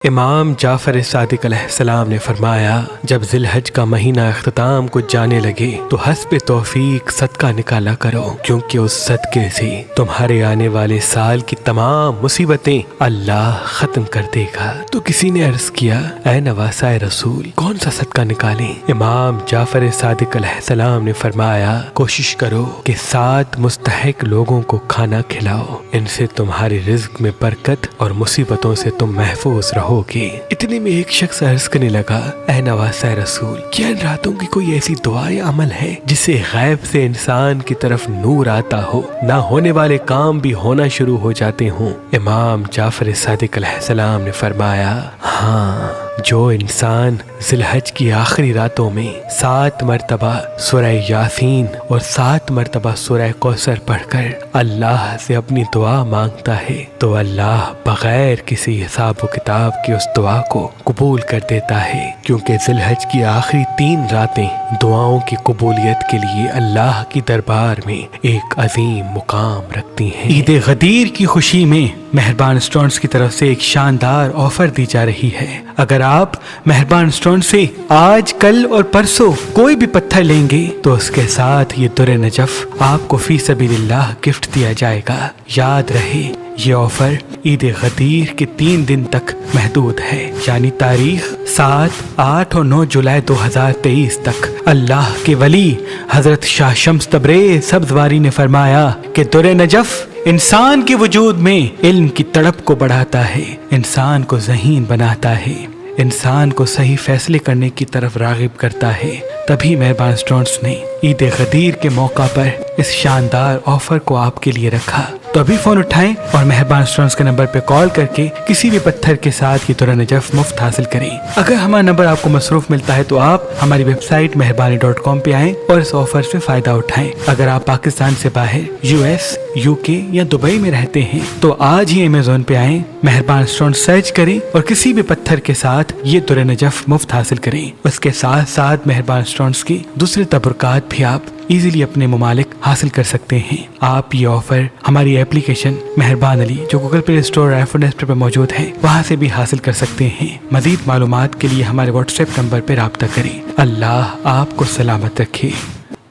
امام جعفر صادق علیہ السلام نے فرمایا، جب ذی الحج کا مہینہ اختتام کو جانے لگے تو حسب توفیق صدقہ نکالا کرو، کیونکہ اس صدقے سے تمہارے آنے والے سال کی تمام مصیبتیں اللہ ختم کر دے گا۔ تو کسی نے عرض کیا، اے نواسۂ رسول، کون سا صدقہ نکالیں؟ امام جعفر صادق علیہ السلام نے فرمایا، کوشش کرو کہ 7 مستحق لوگوں کو کھانا کھلاؤ، ان سے تمہارے رزق میں برکت اور مصیبتوں سے تم محفوظ رہو گے۔ اتنے میں ایک شخص عرض کرنے لگا، اے نواسۂ رسول، کیا ان راتوں کی کوئی ایسی دعا یا عمل ہے جس سے غیب سے انسان کی طرف نور آتا ہو، نہ ہونے والے کام بھی ہونا شروع ہو جاتے ہوں؟ امام جعفر صادق علیہ السلام نے فرمایا، ہاں، جو انسان ذی الحج کی آخری راتوں میں 7 مرتبہ سورہ یاسین اور 7 مرتبہ سورہ کوثر پڑھ کر اللہ سے اپنی دعا مانگتا ہے تو اللہ بغیر کسی حساب و کتاب کی اس دعا کو قبول کر دیتا ہے، کیونکہ ذی الحج کی آخری 3 راتیں دعاؤں کی قبولیت کے لیے اللہ کی دربار میں ایک عظیم مقام رکھتی ہیں۔ عید غدیر کی خوشی میں مہربان اسٹورنٹس کی طرف سے ایک شاندار آفر دی جا رہی ہے۔ اگر آپ مہربان اسٹورنٹ سے آج، کل اور پرسوں کوئی بھی پتھر لیں گے تو اس کے ساتھ یہ در نجف آپ کو فی سبیل اللہ گفٹ دیا جائے گا۔ یاد رہے، یہ آفر عید غدیر کے 3 دن تک محدود ہے، یعنی تاریخ 7، 8 اور 9 جولائی 2023 تک۔ اللہ کے ولی حضرت شاہ شمس تبریز سبزواری نے فرمایا کہ در نجف انسان کے وجود میں علم کی تڑپ کو بڑھاتا ہے، انسان کو ذہین بناتا ہے، انسان کو صحیح فیصلے کرنے کی طرف راغب کرتا ہے۔ تبھی مہربان اسٹورنٹس نے عید غدیر کے موقع پر اس شاندار آفر کو آپ کے لیے رکھا۔ تو ابھی فون اٹھائیں اور مہربان اسٹورنٹس کے نمبر پہ کال کر کے کسی بھی پتھر کے ساتھ یہ در نجف مفت حاصل کریں۔ اگر ہمارا نمبر آپ کو مصروف ملتا ہے تو آپ ہماری ویب سائٹ مہربانی.com پہ آئیں اور اس آفر سے فائدہ اٹھائیں۔ اگر آپ پاکستان سے باہر US، UK یا دبئی میں رہتے ہیں تو آج ہی Amazon پہ آئیں، مہربان اسٹورنٹس سرچ کریں اور کسی بھی پتھر کے ساتھ یہ در نجف مفت حاصل کریں۔ اس کے ساتھ ساتھ مہربان اسٹورنٹس کی دوسرے تبرکات بھی آپ ایزیلی اپنے ممالک حاصل کر سکتے ہیں۔ آپ یہ آفر ہماری ایپلیکیشن مہربان علی جو گوگل پلے اسٹور اور آئی ایس پہ موجود ہے وہاں سے بھی حاصل کر سکتے ہیں۔ مزید معلومات کے لیے ہمارے واٹس ایپ نمبر پہ رابطہ کریں۔ اللہ آپ کو سلامت رکھے۔